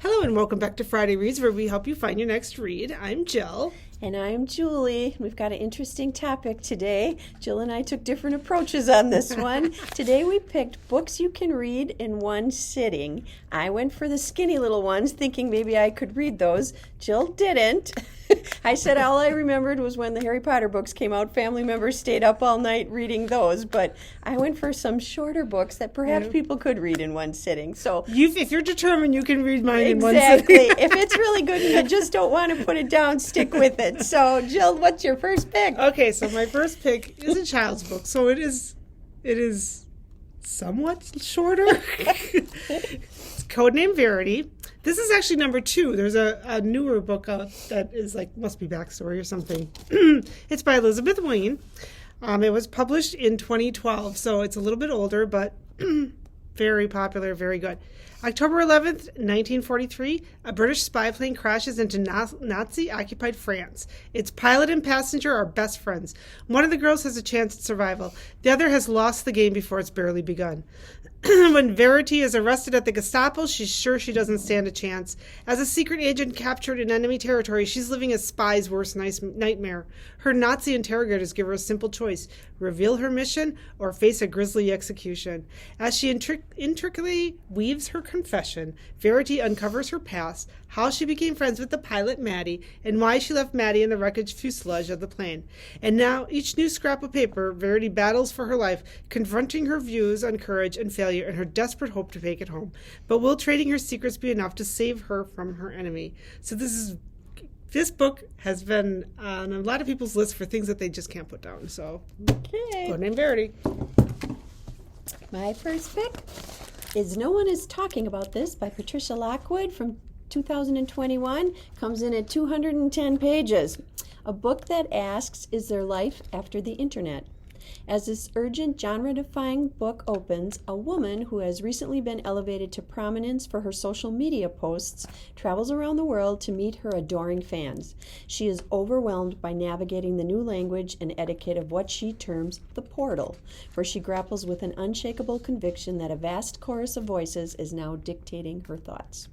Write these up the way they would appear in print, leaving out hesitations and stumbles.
Hello and welcome back to Friday Reads, where we help you find your next read. I'm Jill. And I'm Julie. We've got an interesting topic today. Jill and I took different approaches on this one. Today we picked books you can read in one sitting. I went for the skinny little ones, thinking maybe I could read those. Jill didn't. I said all I remembered was when the Harry Potter books came out, family members stayed up all night reading those. But I went for some shorter books that perhaps people could read in one sitting. So if you're determined, you can read mine in one sitting. Exactly. If it's really good and you just don't want to put it down, stick with it. So, Jill, what's your first pick? Okay, so my first pick is a child's book, so it is somewhat shorter. It's Codename Verity. This is actually number 2. There's a newer book out that is must be backstory or something. It's by Elizabeth Wayne. It was published in 2012, so it's a little bit older, but very popular, very good. October 11th, 1943, a British spy plane crashes into Nazi-occupied France. Its pilot and passenger are best friends. One of the girls has a chance at survival. The other has lost the game before it's barely begun. When Verity is arrested at the Gestapo, she's sure she doesn't stand a chance. As a secret agent captured in enemy territory, she's living a spy's worst nightmare. Her Nazi interrogators give her a simple choice: reveal her mission or face a grisly execution. As she intricately weaves her confession, Verity uncovers her past, how she became friends with the pilot Maddie, and why she left Maddie in the wreckage fuselage of the plane. And now, each new scrap of paper, Verity battles for her life, confronting her views on courage and failure and her desperate hope to make it home. But will trading her secrets be enough to save her from her enemy? So this book has been on a lot of people's list for things that they just can't put down. So, Okay. Codename Verity. My first pick is No One Is Talking About This by Patricia Lockwood from 2021. Comes in at 210 pages. A book that asks, is there life after the internet? As this urgent genre-defying book opens, a woman who has recently been elevated to prominence for her social media posts travels around the world to meet her adoring fans. She is overwhelmed by navigating the new language and etiquette of what she terms the portal, where she grapples with an unshakable conviction that a vast chorus of voices is now dictating her thoughts.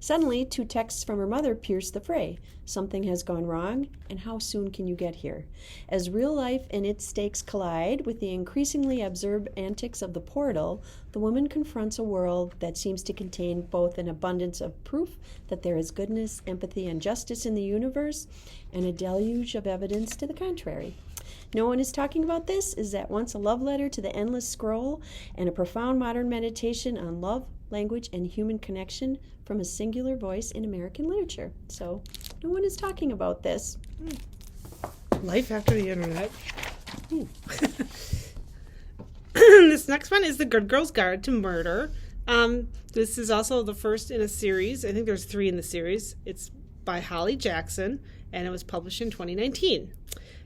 Suddenly, 2 texts from her mother pierce the fray. Something has gone wrong, and how soon can you get here? As real life and its stakes collide with the increasingly absurd antics of the portal, the woman confronts a world that seems to contain both an abundance of proof that there is goodness, empathy, and justice in the universe, and a deluge of evidence to the contrary. No One Is Talking About This is at once a love letter to the endless scroll and a profound modern meditation on love, language, and human connection from a singular voice in American literature. So, no one is talking about this. Life after the internet. This next one is The Good Girl's Guide to Murder. This is also the first in a series. I think there's 3 in the series. It's by Holly Jackson, and it was published in 2019.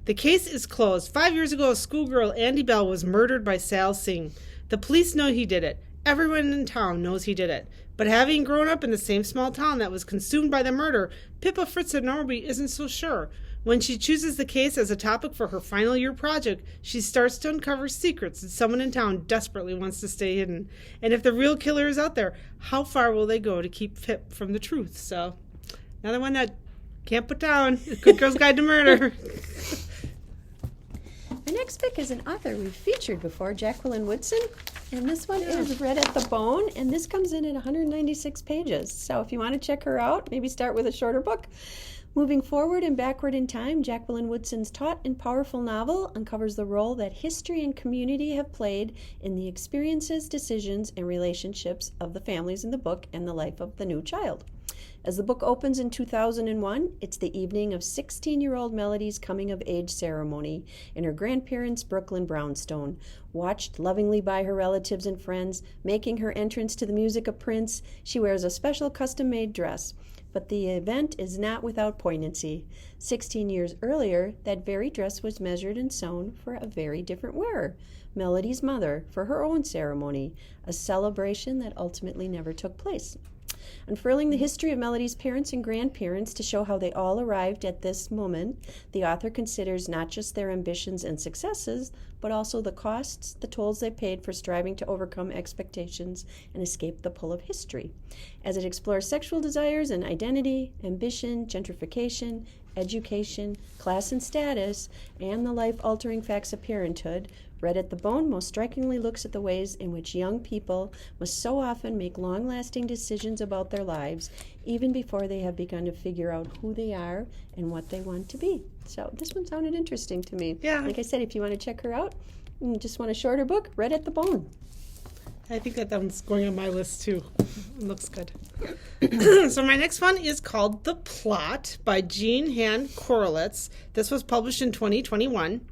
The case is closed. 5 years ago, a schoolgirl, Andy Bell, was murdered by Sal Singh. The police know he did it. Everyone in town knows he did it. But having grown up in the same small town that was consumed by the murder, Pippa Fritz-Norby isn't so sure. When she chooses the case as a topic for her final year project, she starts to uncover secrets that someone in town desperately wants to stay hidden. And if the real killer is out there, how far will they go to keep Pip from the truth? So, another one that can't put down. Good Girl's Guide to Murder. My next pick is an author we've featured before, Jacqueline Woodson, and this one is Read at the Bone, and this comes in at 196 pages. So if you want to check her out, maybe start with a shorter book. Moving forward and backward in time, Jacqueline Woodson's taut and powerful novel uncovers the role that history and community have played in the experiences, decisions, and relationships of the families in the book and the life of the new child. As the book opens in 2001, it's the evening of 16-year-old Melody's coming-of-age ceremony in her grandparents' Brooklyn brownstone. Watched lovingly by her relatives and friends, making her entrance to the music of Prince, she wears a special custom-made dress. But the event is not without poignancy. 16 years earlier, that very dress was measured and sewn for a very different wearer, Melody's mother, for her own ceremony, a celebration that ultimately never took place. Unfurling the history of Melody's parents and grandparents to show how they all arrived at this moment, the author considers not just their ambitions and successes, but also the costs, the tolls they paid for striving to overcome expectations and escape the pull of history. As it explores sexual desires and identity, ambition, gentrification, education, class and status, and the life-altering facts of parenthood, Read at the Bone most strikingly looks at the ways in which young people must so often make long-lasting decisions about their lives, even before they have begun to figure out who they are and what they want to be. So this one sounded interesting to me. Yeah. Like I said, if you want to check her out and just want a shorter book, Read at the Bone. I think that one's going on my list too. It looks good. So my next one is called The Plot by Jean Han Korelitz. This was published in 2021.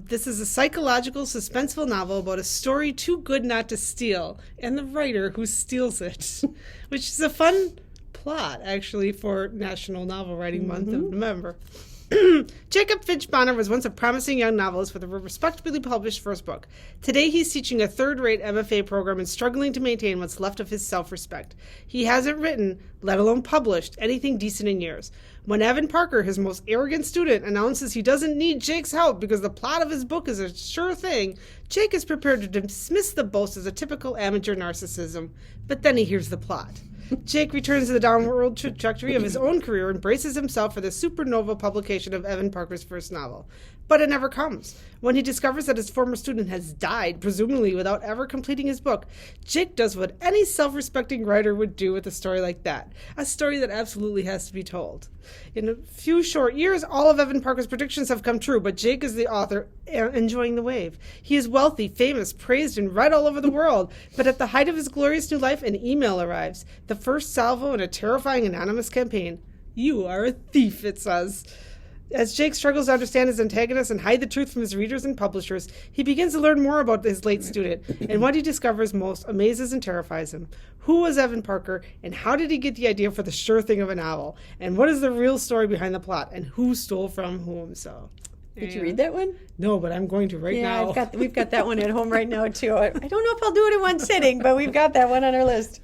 This is a psychological, suspenseful novel about a story too good not to steal, and the writer who steals it, which is a fun plot, actually, for National Novel Writing Month of November. Jacob Finch Bonner was once a promising young novelist with a respectably published first book. Today he's teaching a third-rate MFA program and struggling to maintain what's left of his self-respect. He hasn't written, let alone published, anything decent in years. When Evan Parker, his most arrogant student, announces he doesn't need Jake's help because the plot of his book is a sure thing, Jake is prepared to dismiss the boast as a typical amateur narcissism. But then he hears the plot. Jake returns to the downward trajectory of his own career and braces himself for the supernova publication of Evan Parker's first novel. But it never comes. When he discovers that his former student has died, presumably without ever completing his book, Jake does what any self-respecting writer would do with a story like that. A story that absolutely has to be told. In a few short years, all of Evan Parker's predictions have come true, but Jake is the author enjoying the wave. He is wealthy, famous, praised, and read all over the world. But at the height of his glorious new life, an email arrives. The first salvo in a terrifying anonymous campaign. You are a thief, it says. As Jake struggles to understand his antagonist and hide the truth from his readers and publishers, he begins to learn more about his late student, and what he discovers most amazes and terrifies him. Who was Evan Parker, and how did he get the idea for the sure thing of a novel? And what is the real story behind the plot, and who stole from whom? So, Did you read that one? No, but I'm going to now. Yeah, we've got that one at home right now, too. I don't know if I'll do it in one sitting, but we've got that one on our list.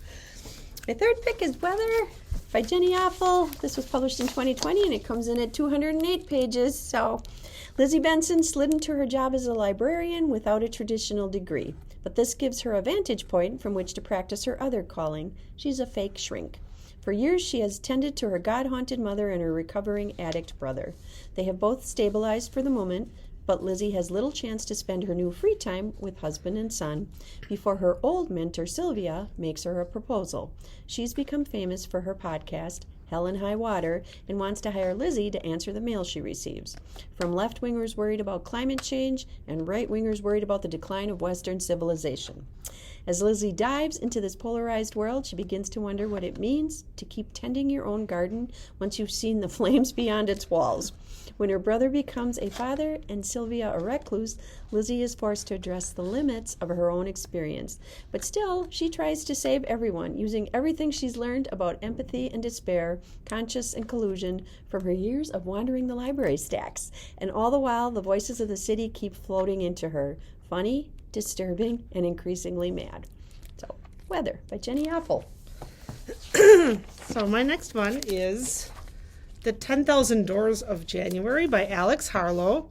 My third pick is Weather by Jenny Apple. This was published in 2020, and it comes in at 208 pages. So Lizzie Benson slid into her job as a librarian without a traditional degree, but this gives her a vantage point from which to practice her other calling. She's a fake shrink. For years, she has tended to her God-haunted mother and her recovering addict brother. They have both stabilized for the moment, but Lizzie has little chance to spend her new free time with husband and son before her old mentor, Sylvia, makes her a proposal. She's become famous for her podcast, Hell and High Water, and wants to hire Lizzie to answer the mail she receives, from left-wingers worried about climate change and right-wingers worried about the decline of Western civilization. As Lizzie dives into this polarized world, she begins to wonder what it means to keep tending your own garden once you've seen the flames beyond its walls. When her brother becomes a father and Sylvia a recluse, Lizzie is forced to address the limits of her own experience. But still, she tries to save everyone, using everything she's learned about empathy and despair, conscience and collusion, from her years of wandering the library stacks. And all the while, the voices of the city keep floating into her. Funny, disturbing, and increasingly mad. So, Weather by Jenny Apple. So my next one is The 10,000 Doors of January by Alex Harlow.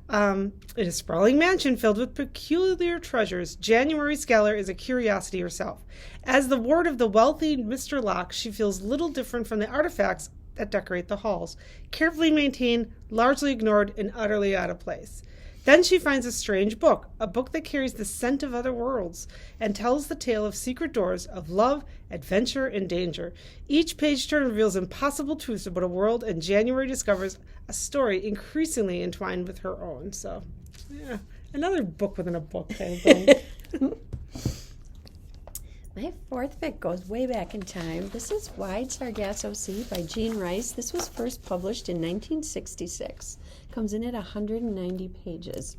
In a sprawling mansion filled with peculiar treasures, January Scalar is a curiosity herself. As the ward of the wealthy Mr. Locke, she feels little different from the artifacts that decorate the halls, carefully maintained, largely ignored, and utterly out of place. Then she finds a strange book, a book that carries the scent of other worlds and tells the tale of secret doors, of love, adventure, and danger. Each page turn reveals impossible truths about a world, and January discovers a story increasingly entwined with her own. So, yeah, another book within a book kind of thing. My fourth pick goes way back in time. This is Wide Sargasso Sea by Jean Rice. This was first published in 1966. Comes in at 190 pages.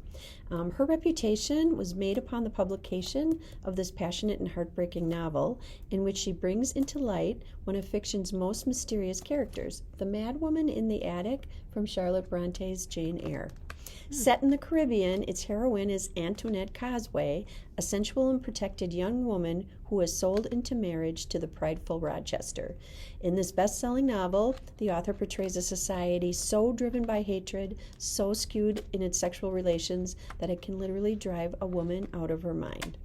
Her reputation was made upon the publication of this passionate and heartbreaking novel, in which she brings into light one of fiction's most mysterious characters, the mad woman in the attic from Charlotte Bronte's Jane Eyre. Set in the Caribbean, its heroine is Antoinette Cosway, a sensual and protected young woman who is sold into marriage to the prideful Rochester. In this best-selling novel, the author portrays a society so driven by hatred, so skewed in its sexual relations, that it can literally drive a woman out of her mind.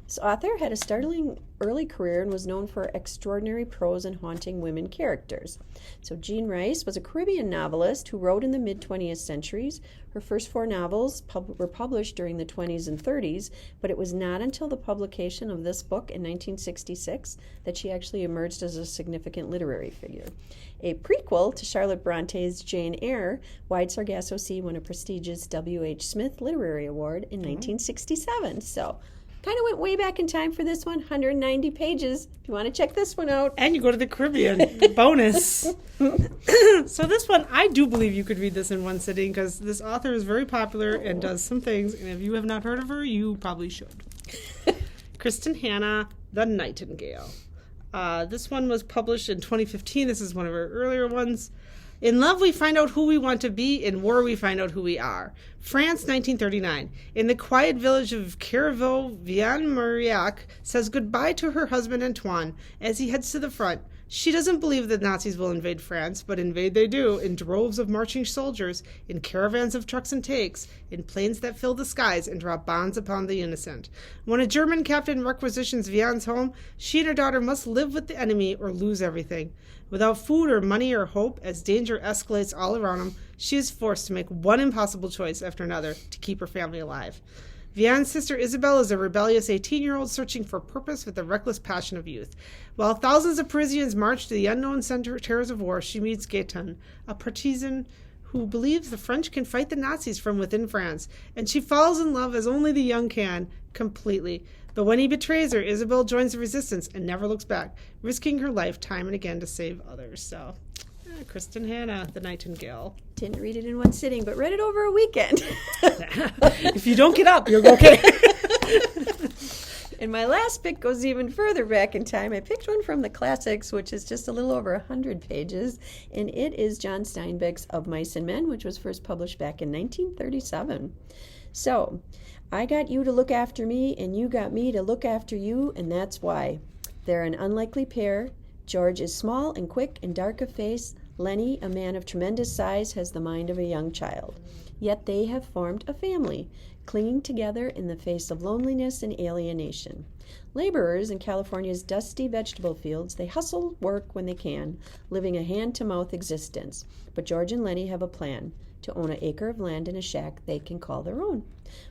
This author had a startling early career and was known for extraordinary prose and haunting women characters. So Jean Rice was a Caribbean novelist who wrote in the mid-20th centuries. Her first 4 novels were published during the 20s and 30s, but it was not until the publication of this book in 1966 that she actually emerged as a significant literary figure. A prequel to Charlotte Bronte's Jane Eyre, Wide Sargasso Sea won a prestigious W.H. Smith Literary Award in 1967. So kind of went way back in time for this one, 190 pages. If you want to check this one out. And you go to the Caribbean. Bonus. So this one, I do believe you could read this in one sitting because this author is very popular and does some things. And if you have not heard of her, you probably should. Kristen Hanna, The Nightingale. This one was published in 2015. This is one of her earlier ones. In love, we find out who we want to be. In war, we find out who we are. France, 1939. In the quiet village of Carrevaux, Vianne Marillac says goodbye to her husband Antoine as he heads to the front. She doesn't believe the Nazis will invade France, but invade they do, in droves of marching soldiers, in caravans of trucks and tanks, in planes that fill the skies and drop bombs upon the innocent. When a German captain requisitions Vianne's home, she and her daughter must live with the enemy or lose everything. Without food or money or hope, as danger escalates all around them, she is forced to make one impossible choice after another to keep her family alive. Vianne's sister Isabelle is a rebellious 18-year-old searching for purpose with the reckless passion of youth. While thousands of Parisians march to the unknown terrors of war, she meets Gaetan, a partisan who believes the French can fight the Nazis from within France, and she falls in love, as only the young can, completely. But when he betrays her, Isabelle joins the resistance and never looks back, risking her life time and again to save others. So, Kristen Hanna, The Nightingale. Didn't read it in one sitting, but read it over a weekend. If you don't get up, you're okay. And my last pick goes even further back in time. I picked one from the classics, which is just a little over 100 pages, and it is John Steinbeck's Of Mice and Men, which was first published back in 1937. So, I got you to look after me, and you got me to look after you, and that's why. They're an unlikely pair. George is small and quick and dark of face. Lenny, a man of tremendous size, has the mind of a young child. Yet they have formed a family, clinging together in the face of loneliness and alienation. Laborers in California's dusty vegetable fields, they hustle work when they can, living a hand-to-mouth existence. But George and Lenny have a plan: to own an acre of land and a shack they can call their own.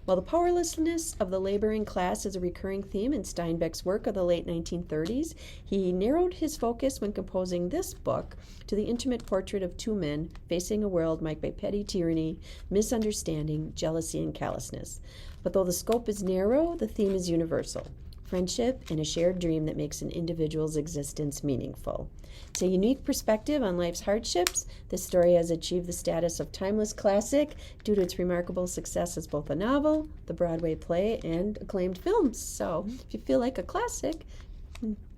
While the powerlessness of the laboring class is a recurring theme in Steinbeck's work of the late 1930s, he narrowed his focus when composing this book to the intimate portrait of 2 men facing a world marked by petty tyranny, misunderstanding, jealousy, and callousness. But though the scope is narrow, the theme is universal: friendship and a shared dream that makes an individual's existence meaningful. It's a unique perspective on life's hardships. This story has achieved the status of timeless classic due to its remarkable success as both a novel, the Broadway play, and acclaimed films. So if you feel like a classic,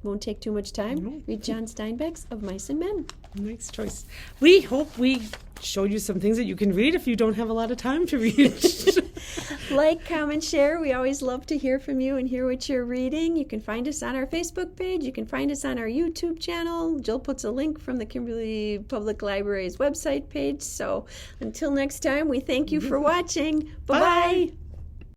won't take too much time, read John Steinbeck's Of Mice and Men. Nice choice. We hope we showed you some things that you can read if you don't have a lot of time to read. Like, comment, share. We always love to hear from you and hear what you're reading. You can find us on our Facebook page. You can find us on our YouTube channel. Jill puts a link from the Kimberly Public Library's website page. So until next time, we thank you for watching. Bye-bye. Bye.